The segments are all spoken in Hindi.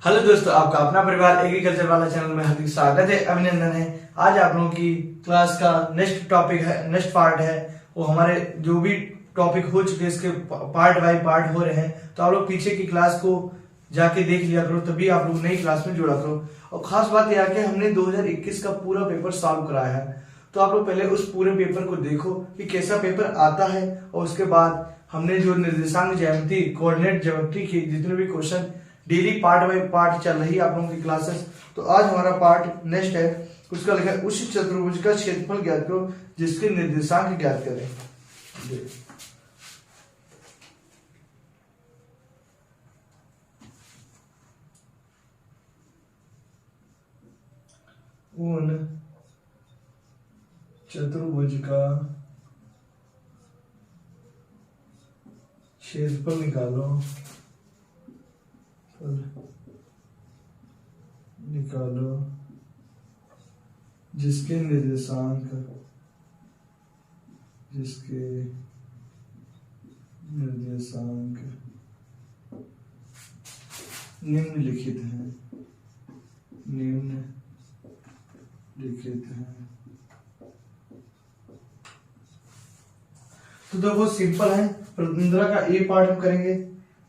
हेलो दोस्तों, आपका अपना परिवार एग्रीकल्चर वाला चैनल में हार्दिक स्वागत है। अभिनंदन है। आज आप लोगों की क्लास का नेक्स्ट टॉपिक है, नेक्स्ट पार्ट है वो हमारे जो भी टॉपिक हो चुके हैं इसके पार्ट बाय पार्ट हो रहे हैं। तो आप लोग पीछे की क्लास को जाके देख लिया करो, तभी आप लोग नई क्लास में जुड़ा करो। और खास बात यह है कि हमने 2021 का पूरा पेपर सॉल्व कराया है, तो आप लोग पहले उस पूरे पेपर को देखो कि कैसा पेपर आता है। और उसके बाद हमने जो निर्देशांक ज्यामिति, कोऑर्डिनेट ज्योमेट्री की जितने भी question daily part by part चल रही है आप लोगों की क्लासेस। तो आज हमारा पार्ट नेक्स्ट है, उसका लिखा है उस चतुर्भुज का क्षेत्रफल ज्ञात करो जिसके निर्देशांक ज्ञात करें। उन चतुर्भुज का क्षेत्रफल निकालो जिसके निर्देशांक निम्नलिखित हैं। तो देखो सिंपल है। प्रतिनिधित्व का ए पार्ट हम करेंगे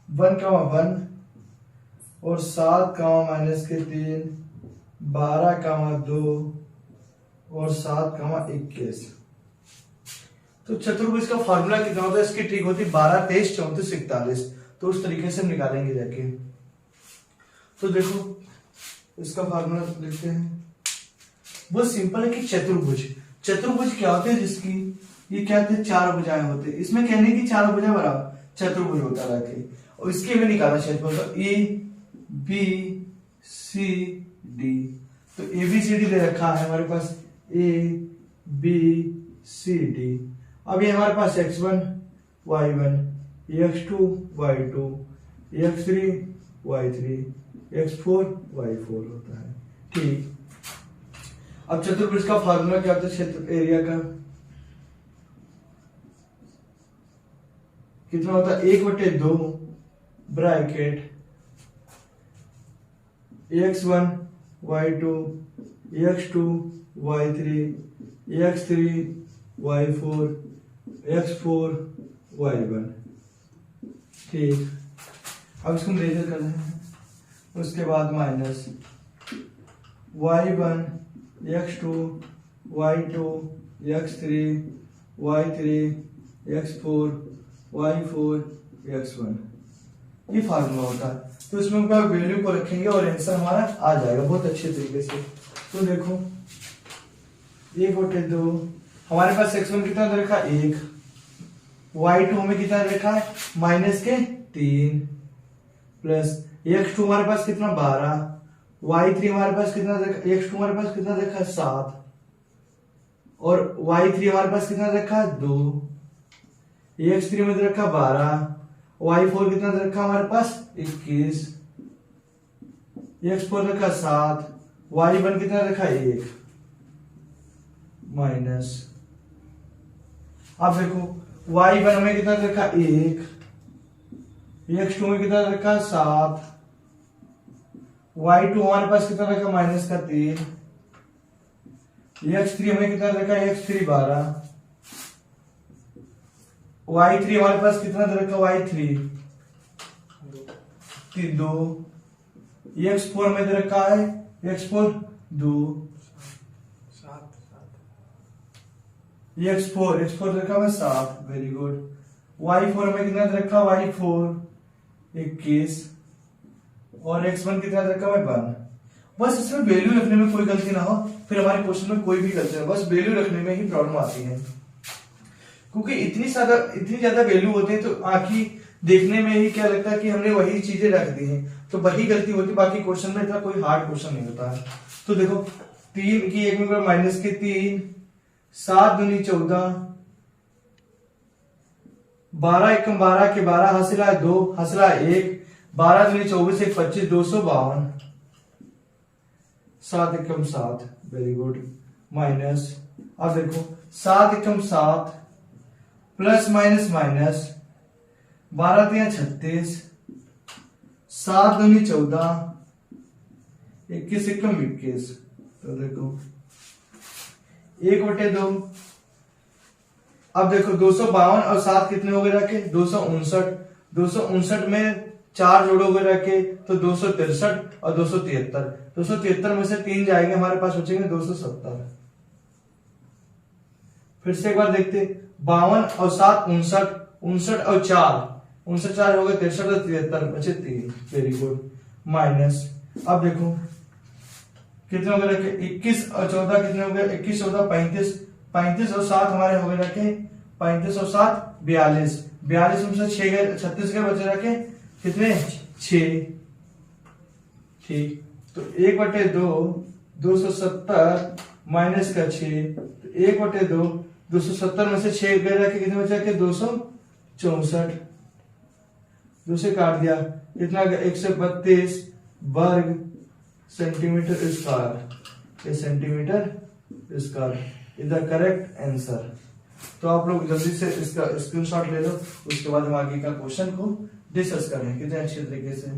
1,1 और 7,-3 12,2 और 7,21। तो चतुर्भुज का फॉर्मूला कितना होता है? इसकी ट्रिक होती है 12, 23, 34, 41। तो उस तरीके से हम निकालेंगे जाके। तो देखो इसका फॉर्मूला लिखते हैं। वो सिंपल है कि चतुर्भुज क्या होते हैं? जिसकी ये क्या होते हैं? चार भुजाएं होते हैं। इसमें कहने की चार भुजाएं बराबर चतुर्भुज होता है। और इसके में निकालना क्षेत्रफल तो ए बी सी डी। तो ए बी सी डी दे रखा है हमारे पास, ए बी सी डी। अब ये हमारे पास x1 y1 x2 y2 x3 y3 x4 y4 होता है। ठीक। अब चतुर्भुज का फार्मूला क्या होता है? क्षेत्र एरिया का कितना होता है? 1/2 bracket x1 y2 x2 y3 x3 y4 x4 y1। ठीक। अब इसको हम मेजर कर रहे हैं। उसके बाद minus y1 x2 y2 x3 y3 x4 y4 x1। ये फार्मूला होता है। तो इसमें हम वैल्यू को रखेंगे और आंसर हमारा आ जाएगा बहुत अच्छे तरीके से। तो देखो 1/2 हमारे पास x1 कितना दे रखा है? 1। y2 में कितना दे रखा है? -3 प्लस x2 हमारे पास कितना? 12। y3 हमारे पास कितना दे रखा? x2 हमारे पास कितना दे रखा है? 7 और y3 हमारे पास कितना दे रखा है? 2। x3 में दे रखा 12, y4 कितना दे रखा हमारे पास? 21, x4 रखा 7, y1 कितना रखा? 1 माइनस। अब देखो y1 में कितना रखा? 1, x2 में कितना रखा? 7, y2 हमारे पास कितना रखा? -3, x3 में कितना रखा? x3 12, y3 हमारे पास कितना दे रखा? y3 2, x4 में दे रखा है x4 2, x4 दे रखा है 7। Very good. y4 में कितना दे रखा? y4 21 और x1 कितना दे रखा है? 1। बस इसमें वैल्यू रखने में कोई गलती ना हो, फिर हमारे क्वेश्चन में कोई भी गलती ना, बस वैल्यू रखने में ही प्रॉब्लम आती है। क्योंकि इतनी ज्यादा वैल्यू होते हैं तो आखिर देखने में ही क्या लगता है कि हमने वही चीजें रख दी हैं, तो वही गलती होती है। बाकी क्वेश्चन में इतना कोई हार्ड क्वेश्चन नहीं होता है। तो देखो 3 की 1 में -3, 7 दूनी 14, 12 एकम 12 के 12 हासिला 2 हासिला 1, 12 दूनी 24 1 25 252, 7 एकम 7। Very good. माइनस। अब देखो 7 एकम 7 प्लस माइनस माइनस 12 3 36, 7 दूनी 14, 21 एकम 21। तो देखो 1/2। अब देखो 252 और 7 कितने हो गए रखे? 259। 259 में 4 जोड़ोगे रखे तो 263 और 273। 273 में से 3 जाएंगे, हमारे पास बचेंगे 270। फिर से एक बार देखते, 52 और 7 59, 59 और 4 59 4 हो गए 63 और 73 बचे 3। Very good. माइनस, अब देखो कितने हो गए रखे? 21 और 14 कितने हो गए? 21 14 35। 35 और 7 हमारे हो गए रखे 35 और 7 42। 42 में से 6 गए 36 गए बचे रखे कितने? 6। ठीक, तो 1/2 270 माइनस का 6, तो 1/2 270 में से 6 गए रखे कितने बचे रखे? 264। 2 से काट दिया कितना? 132 वर्ग centimetre square. Centimetre square is the correct answer. तो आप लोग जल्दी से इसका स्क्रीनशॉट ले लो, उसके बाद हम आगे का क्वेश्चन को डिस्कस करें कितने अच्छे तरीके से।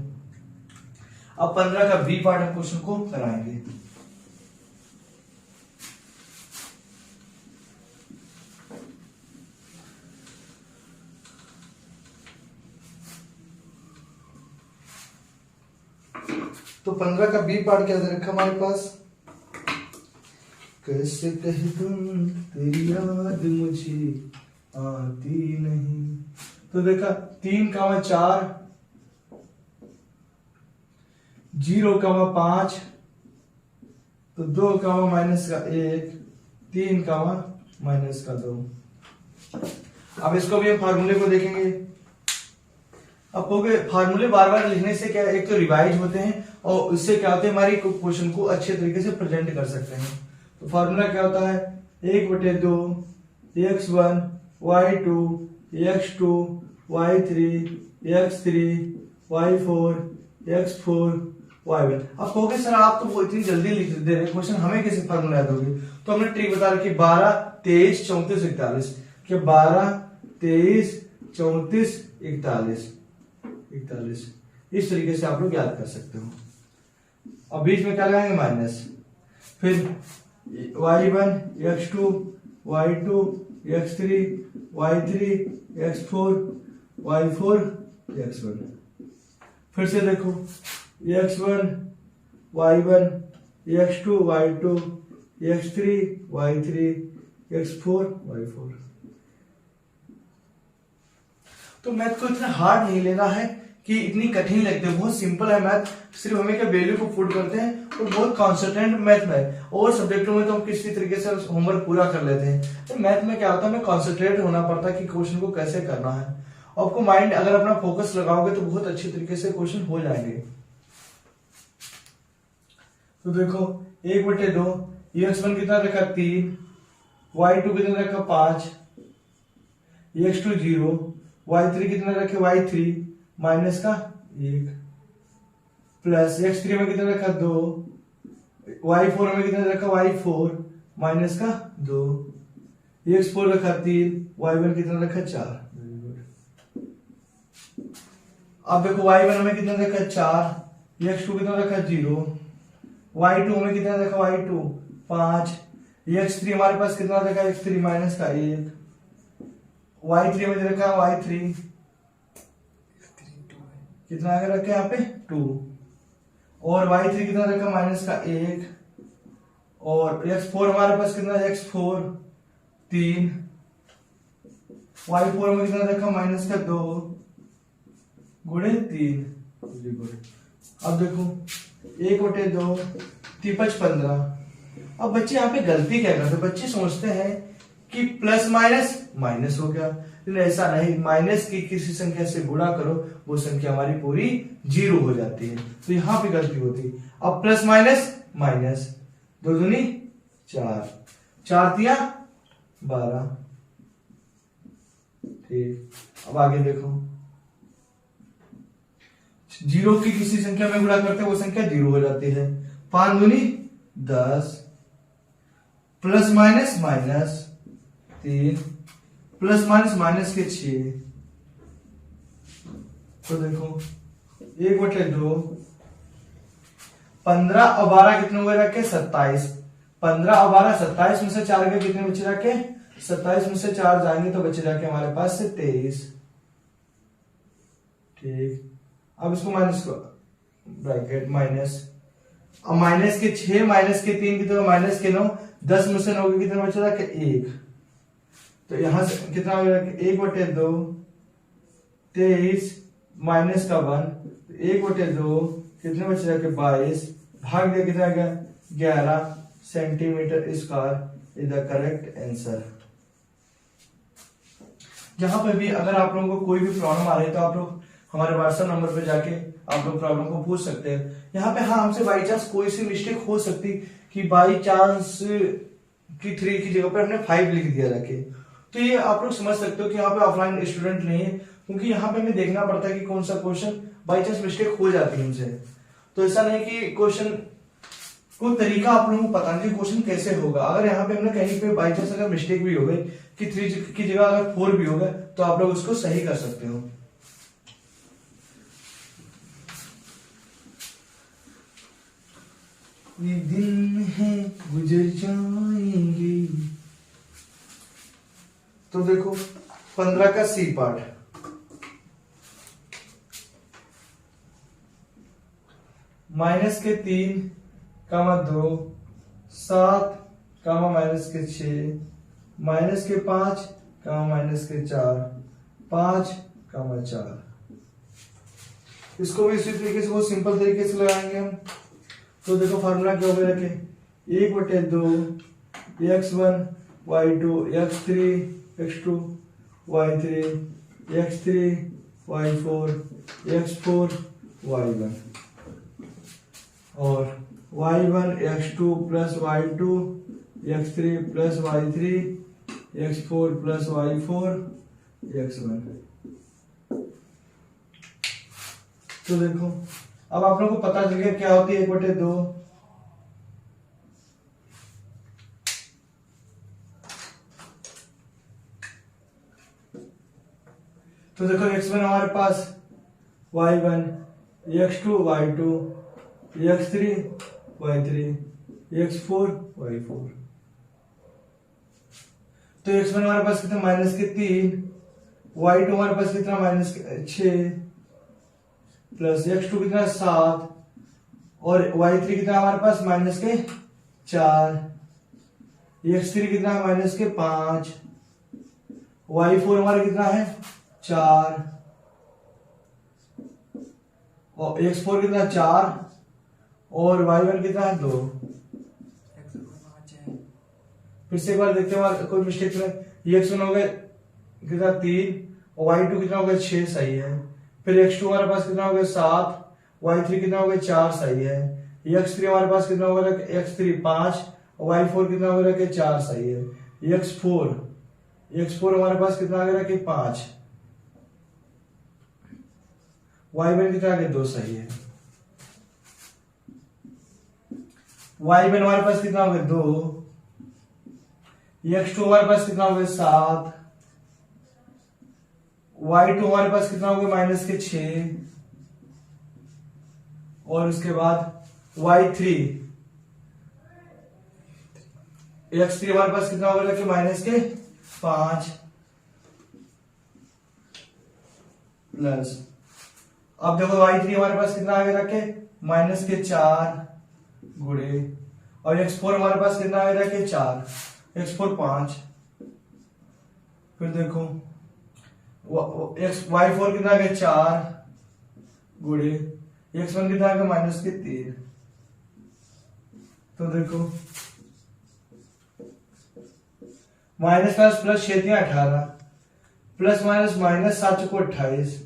अब 15 का बी पार्ट हम क्वेश्चन को कराएंगे। तो 15 का बी पार्ट क्या दे रखा हमारे पास? कैसे कह दूं तेरी याद मुझे आती नहीं। तो देखा 3,4 0,5 तो 2, माइनस का 1 3, माइनस का 2। अब इसको भी हम फार्मूले को देखेंगे। अब फार्मूले बार बार लिखने से क्या, एक तो रिवाइज होते हैं और उससे क्या होता है हमारी क्वेश्चन को अच्छे तरीके से प्रेजेंट कर सकते हैं। तो फार्मूला क्या होता है? 1/2 x1 y2 x2 y3 x3 y4 x4 y1। अब कहोगे सर आप तो वो इतनी जल्दी लिख दे रहे क्वेश्चन, हमें कैसे फार्मूला याद होगी? तो हमने ट्रिक बता रखी 12 23 34 41 कि 12 23 34 41 इस तरीके से आप लोग याद कर सकते हो। अब बीच में क्या लगाएंगे? माइनस, फिर y1 x2 y2 x3 y3 x4 y4 x1। फिर से देखो x1 y1 x2 y2 x3 y3 x4 y4। तो मैथ को इतना हार्ड नहीं लेना है कि इतनी कठिन लगती है, बहुत सिंपल है मैथ। सिर्फ हमें क्या वैल्यू को पुट करते हैं और बहुत कॉन्सेंट्रेट मैथ में। और सब्जेक्टों में तो हम किसी तरीके से होमवर्क पूरा कर लेते हैं, तो मैथ में क्या होता है हमें कॉन्सेंट्रेट होना पड़ता है कि क्वेश्चन को कैसे करना है। आपको माइंड अगर अपना फोकस लगाओगे तो बहुत अच्छी तरीके से क्वेश्चन हो जाएंगे। तो देखो 1/2 x1 कितना रखा? 3, y2 कितना रखा? 5, x2 0, y3 कितना रखे? y3 माइनस का 1 प्लस x3 में कितना रखा? 2, y4 में कितना रखा? y4 माइनस का 2, x4 रखा 3, y1 कितना रखा? 4। अब देखो y1 में कितना रखा? 4, x2 कितना रखा? 0, y2 में कितना रखा? y2 5, x3 हमारे पास कितना रखा? x3 माइनस का 1, y3 में रखा y3 कितना आगे रखे यहाँ पे? 2, और y3 कितना रखा? माइनस का 1, और x4 हमारे पास कितना? x4 3, y4 में कितना रखा? माइनस का 2 गुणे 3। अब देखो 1/2 3×5 15। अब बच्चे यहाँ पे गलती क्या करते हैं? बच्चे सोचते हैं कि प्लस माइनस माइनस हो गया, लेकिन ऐसा नहीं। माइनस की किसी संख्या से गुणा करो वो संख्या हमारी पूरी 0 हो जाती है, तो यहाँ पे गलती होती है। अब प्लस माइनस माइनस 2 दूनी 4, 4 तिया 12। ठीक, अब आगे देखो 0 की किसी संख्या में गुणा करते हैं वो संख्या 0 हो जाती है। 5 दूनी 10, plus minus minus 3, plus minus minus के 6। तो देखो 1/2 15 और 12 कितने हुए रखे 27। 15 और 12 27 में से 4 के कितने बचे रखे 27 में से 4 जाएंगे तो बचे जाके हमारे पास से 23। ठीक, अब इसको माइनस को ब्रैकेट माइनस, और माइनस के 6 माइनस के 3 कितने माइनस के 9, 10 में से 9 के कितने बचे रखे 1, तो यहां से कितना हो गया 1/2 23 माइनस का 1 1/2 कितने बचे रखे 22 भाग दिया कितना गया 11 centimetre square is the correct answer. जहां पर भी अगर आप लोगों को कोई भी प्रॉब्लम आ रही है तो आप लोग हमारे व्हाट्सएप नंबर पे जाके आप लोग प्रॉब्लम को पूछ सकते हैं। यहाँ पे हाँ हमसे बाई चांस कोई सी मिस्टेक हो सकती कि बाई चांस की 3 की जगह पर हमने 5 लिख दिया रखे, तो ये आप लोग समझ सकते हो कि यहाँ पे ऑफलाइन स्टूडेंट नहीं है, क्योंकि यहाँ पे हमें देखना पड़ता है कि कौन सा क्वेश्चन बाई चांस मिस्टेक हो जाती है हमसे। तो ऐसा नहीं कि क्वेश्चन कोई तरीका आप लोगों को पता नहीं क्वेश्चन कैसे होगा। अगर यहाँ पे हमने कहीं पे बाई चांस अगर मिस्टेक भी हो गई कि 3 की जगह अगर 4 भी हो गया तो आप लोग उसको सही कर सकते हो। ये दिन है गुजर जाएंगे। तो देखो 15 का सी पार्ट, माइनस के 3 कामा 2 7 कामा माइनस के 6 माइनस के 5 कामा माइनस के 4 5 कामा 4। इसको भी इसी तरीके से बहुत सिंपल तरीके से लगाएंगे हम। तो देखो फार्मूला क्या होगा रखे 1/2 x1 y2 x3 x2 y3 x3 y4 x4 y1 और y1 x2 plus y2 x3 plus y3 x4 plus y4 x1। तो देखो अब आप लोगों को पता चल गया क्या होती है 1/2। तो देखो x1 हमारे पास y1 x2 y2 x3 y3 x4 y4। तो x1 हमारे पास कितना माइनस के 3, y2 हमारे पास कितना माइनस के 6 प्लस x2 कितना 7 और y3 कितना हमारे पास माइनस के 4, x3 कितना है माइनस के 5, y4 हमारा कितना है 4 और x4 कितना 4 और y1 कितना है 2। फिर से एक बार देखते हैं कोई मिस्टेक तो नहीं। x1 हो गया कितना 3 और y2 कितना हो गया 6 सही है। फिर x2 हमारे पास कितना हो गया 7, y3 कितना हो गया 4 सही है। x3 हमारे पास कितना हो गया x3 5 और y4 कितना हो गया 4 सही है। x4 हमारे पास कितना आ गया कि 5, y1 कितना आ गया 2 सही है। y1 हमारे पास कितना हो गया 2, x2 हमारे पास कितना हो गया 7, y2 हमारे पास कितना हो गया माइनस के 6 और उसके बाद y3 x3 हमारे पास कितना हो गया कि माइनस के 5 प्लस अब देखो y3 हमारे पास कितना आ गया रखे माइनस के 4 गुणे और x4 हमारे पास कितना आ गया कि 4 x4 5। फिर देखो y4 कितना आ गया 4 गुणे x1 कितना आ गया माइनस के 3। तो देखो minus plus plus 6 18 plus minus minus 7 को 28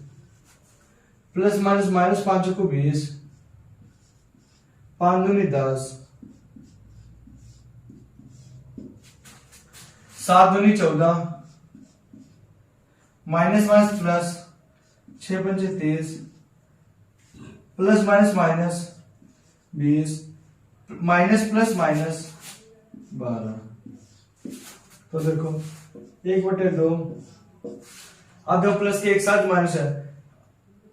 प्लस माइनस माइनस 5 को 20 5 दूनी 10 7 दूनी 14 माइनस माइनस प्लस 6 पंचे 30 plus minus minus 20 minus plus minus 12। तो देखो 1/2 अब दो प्लस के एक साथ माइनस है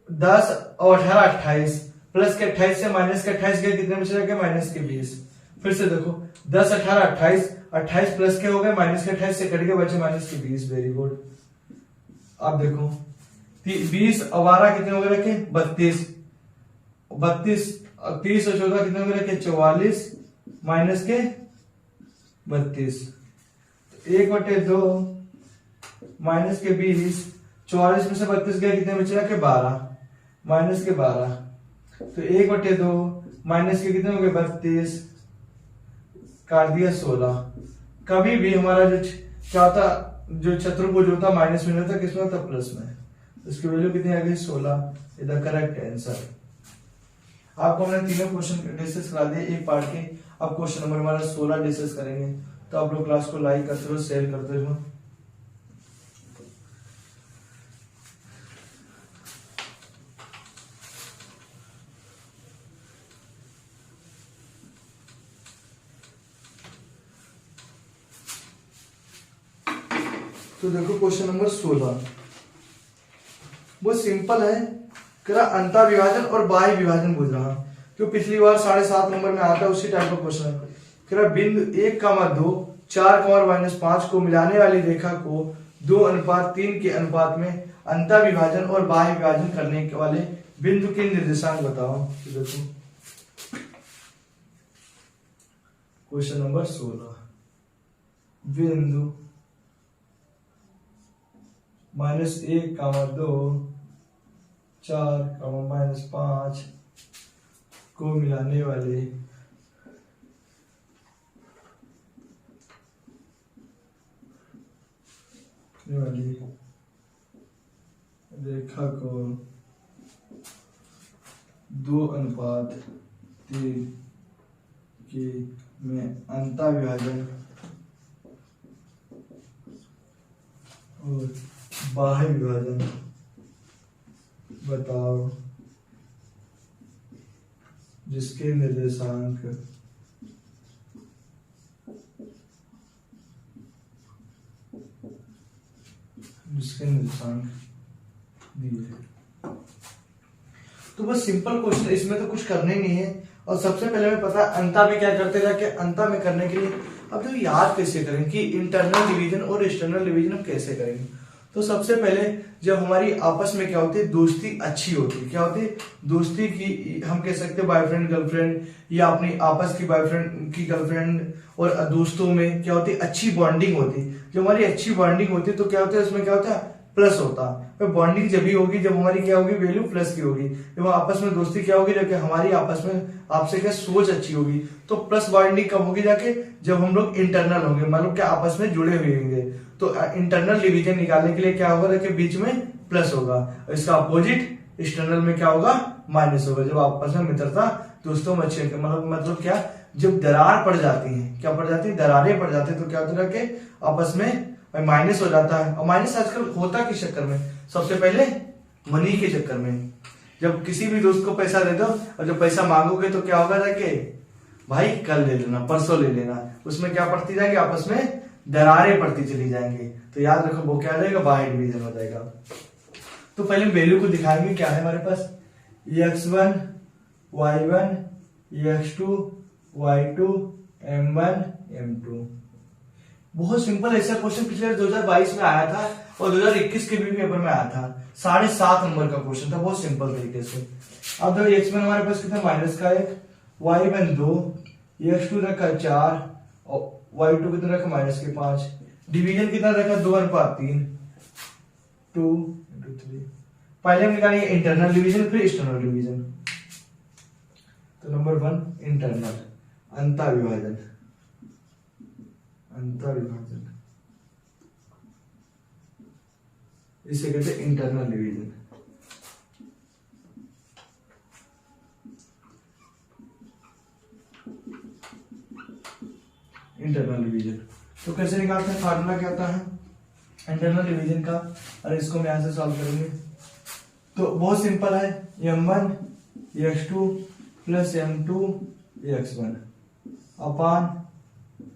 10 और 18 28 प्लस के 28 से माइनस के 28 गए, कितने बचे जाके माइनस के 20। फिर से देखो 10 18 28, 28 प्लस के हो गए, माइनस के 28 से कट के बचे माइनस के 20। Very good. अब देखो 20 और 12 कितने हो गए रखे 32, 32 30 और 14 कितने हो गए रखे 44 माइनस के 32, 1/2 माइनस के 20, 44 में से 32 गया, कितने बचे रखे 12 माइनस के 12, तो 1/2 माइनस के कितने हो गए 32, काट दिया 16। कभी भी हमारा जो क्या होता, जो चतुर्भुज होता माइनस में होता, किसमें होता प्लस में, इसकी वैल्यू कितनी आ गई 16। Is the correct answer. आपको हमने तीनों क्वेश्चन डिस्कस करा दिए एक पार्ट के। अब क्वेश्चन नंबर हमारा 16 डिस्कस करेंगे। तो आप लोग क्लास को लाइक करते रहो, शेयर करते रहो। तो देखो क्वेश्चन नंबर 16 बहुत सिंपल है। करा अंतर विभाजन और बाह्य विभाजन पूछ रहा, जो पिछली बार 7.5 नंबर में आता है उसी टाइप का क्वेश्चन है। करा बिंदु 1,2 4,-5 को मिलाने वाली रेखा को 2:3 के अनुपात में अंतर विभाजन और बाह्य विभाजन करने वाले बिंदु के निर्देशांक बताओ। तो देखो क्वेश्चन नंबर 16 बिंदु -1,2 4,-5 को मिलाने वाले रेखा को 2:3 के में अंतर विभाजन और बाह्य विभाजन बताओ, जिसके निर्देशांक दिए। तो बस सिंपल क्वेश्चन, इसमें तो कुछ करने नहीं है। और सबसे पहले हमें पता है अंतर में क्या करते थे, कि अंतर में करने के लिए अब तो याद कैसे करें कि इंटरनल डिवीजन और एक्सटर्नल डिवीजन हम कैसे करेंगे। तो सबसे पहले जब हमारी आपस में क्या होती है, दोस्ती अच्छी होती है, क्या होती है दोस्ती की, हम कह सकते हैं बॉयफ्रेंड गर्लफ्रेंड या अपनी आपस की बॉयफ्रेंड की गर्लफ्रेंड और दोस्तों में क्या होती है अच्छी बॉन्डिंग होती है। जब हमारी अच्छी बॉन्डिंग होती है तो क्या होता है उसमें क्या होता है प्लस होता है। बॉन्डिंग जब भी होगी जब हमारी क्या होगी वैल्यू प्लस की होगी। जब आपस में दोस्ती क्या होगी, जबकि हमारी आपस में आपसे क्या सोच अच्छी होगी। तो प्लस बॉन्डिंग कब होगी, जाके जब हम लोग इंटरनल होंगे, मतलब क्या आपस में जुड़े हुए होंगे। तो इंटरनल डिवीजन निकालने के लिए क्या होगा, देखिए बीच में प्लस होगा, इसका अपोजिट एक्सटर्नल में क्या होगा माइनस होगा। जब आपस में मित्रता दोस्तों में अच्छे मतलब क्या, जब दरार पड़ जाती है, क्या पड़ जाती है दरारें पड़ जाती है, तो क्या होता है कि आपस में माइनस हो जाता है। और माइनस आजकल होता किस चक्कर में, सबसे पहले मनी के चक्कर में। जब किसी भी दोस्त को पैसा दे दो और जब पैसा मांगोगे तो क्या होगा, जाके भाई कल ले लेना, परसों ले लेना, उसमें क्या पड़ती जाएगी आपस में दरारें पड़ती चली जाएंगी। तो याद रखो वो क्या आ जाएगा, बाह्य डिवीजन हो जाएगा। तो पहले वैल्यू को दिखाएंगे, क्या है हमारे पास x1 y1 x2 y2 m1 m2। बहुत सिंपल ऐसा क्वेश्चन पिछले 2022 में आया था और 2021 के भी पेपर में आया था। 7.5 नंबर का क्वेश्चन था, बहुत सिंपल तरीके से। अब देखो x1 हमारे पास कितना -1, y1 2, x2 रखा 4 और y2 कितना रखा -5। डिवीजन कितना रखा 2:3, 2:3। पहले हम निकालेंगे इंटरनल डिवीजन फिर एक्सटर्नल डिवीजन। तो नंबर 1 इंटरनल अंतर विभाजन, अंतर विभाजन इसे कहते हैं इंटरनल डिवीजन। इंटरनल डिवीजन तो कैसे निकालते हैं, फार्मूला क्या होता है इंटरनल डिवीजन का। और इसको हम यहां से सॉल्व करेंगे तो बहुत सिंपल है, m1 x2 plus m2 x1 अपान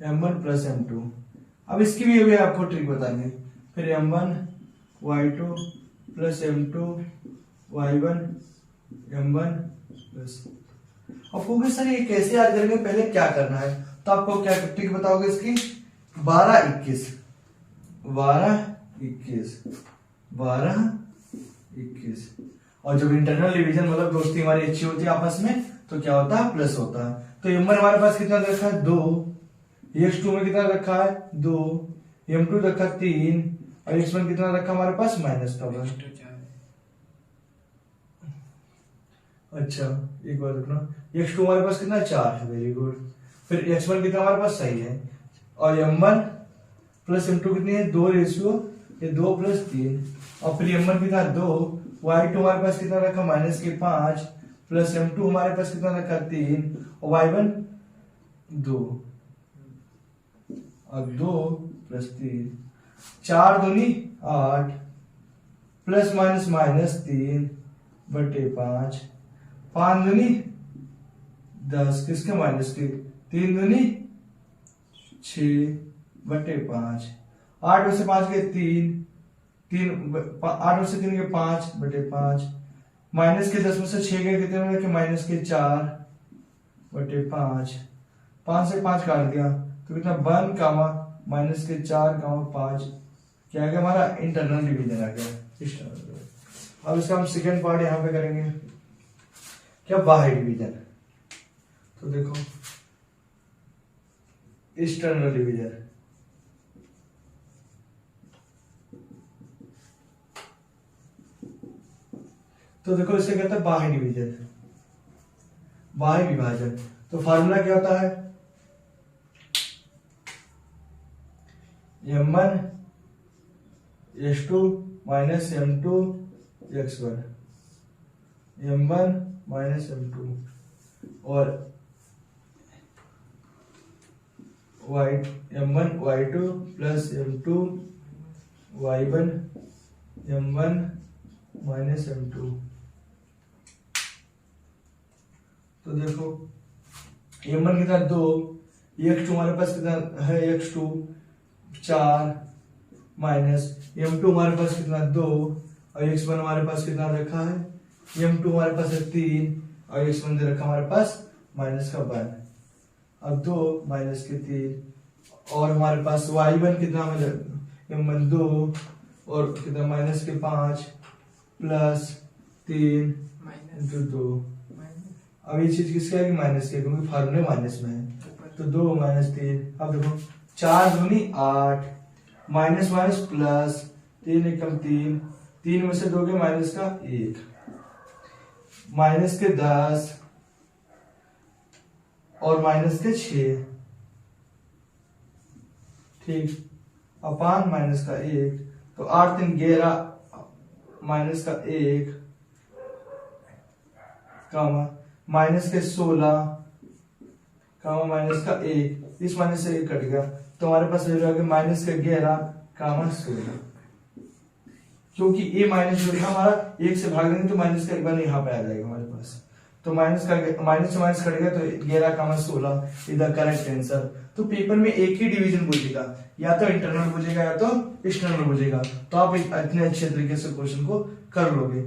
m1 प्लस m2। अब इसकी भी आपको ट्रिक बताएंगे। फिर m1 y2 plus m2 y1 m1 plus. अब होगी सर ये कैसे याद करेंगे, पहले क्या करना है, तो आपको क्या ट्रिक बताओगे इसकी, 12 21 12 21 12 21। और जब इंटरनल डिवीजन मतलब दोस्ती हमारी अच्छी होती है आपस में तो क्या होता है, प्लस होता है। तो m1 हमारे पास कितना रखा है 2, x2 में कितना रखा है 2, m2 रखा 3 और x1 कितना रखा हमारे पास माइनस का 1। अच्छा एक बार देखना, x2 हमारे पास कितना 4 है, वेरी गुड। फिर x1 कितना हमारे पास सही है, और m1 प्लस m2 कितनी है 2 रेशियो, ये 2 प्लस 3, और फिर m1 कितना 2, y2 हमारे पास कितना रखा माइनस के 5 प्लस m2 हमारे पास कितना रखा 3 और y1 2, अब 2 प्लस 3 4 दूनी 8 प्लस माइनस माइनस 3 बटे 5 5 दूनी 10 किसके माइनस के, 3 दूनी 6 बटे 5 8 में से 5 के 3 8 में से 3 के 5 बटे 5 माइनस के 10 में से 6 के कितने में, माइनस के 4 बटे 5 5 से 5 काट दिया तो कितना 1 कामा माइनस के 4 कामा 5, क्या आ गया हमारा इंटरनल डिवीजन आ गया। अब इसका हम सेकेंड पार्ट यहाँ पे करेंगे, क्या बाह्य डिवीजन। तो देखो एक्सटर्नल डिवीजन, तो देखो इसे कहते हैं बाह्य डिवीजन, बाह्य विभाजन। तो फार्मूला क्या होता है, m1 h2 minus m2 x1 m1 minus m2 और m1 y2 plus m2 y1 m1 minus m2। तो देखो m1 कितना 2, x2 हमारे पास कितना है x2 4 माइनस m2 हमारे पास कितना 2 और x1 हमारे पास कितना रखा है, m2 हमारे पास है 3 और x1 दे रखा हमारे पास माइनस का 1। अब 2 माइनस के 3 और हमारे पास y1 कितना m1 2 और कितना माइनस के 5 प्लस 3 इंटू 2। अब ये चीज किसका है, माइनस के, क्योंकि फार्मूले माइनस में है। तो 2 माइनस 3, अब देखो 4 दूनी 8 माइनस माइनस प्लस 3 एकम 3, 3 में से 2 के माइनस का 1 माइनस के 10 और माइनस के 6, ठीक, अपान माइनस का 1, तो 8 3 11 माइनस का 1 कामा माइनस के 16 कामा माइनस का 1, इस माइनस से 1 कट गया तो हमारे पास आ गया माइनस का 11 कामा 16। क्योंकि ए माइनस जो था हमारा 1 से भाग देंगे तो माइनस का 1 यहाँ पे आ जाएगा हमारे पास, तो माइनस से माइनस कट गया तो 11 कामा 16 इधर करेक्ट आंसर। तो पेपर में एक ही डिवीजन पूछेगा, या तो इंटरनल पूछेगा या तो एक्सटर्नल पूछेगा, तो आप इतने अच्छे तरीके से क्वेश्चन को कर लोगे।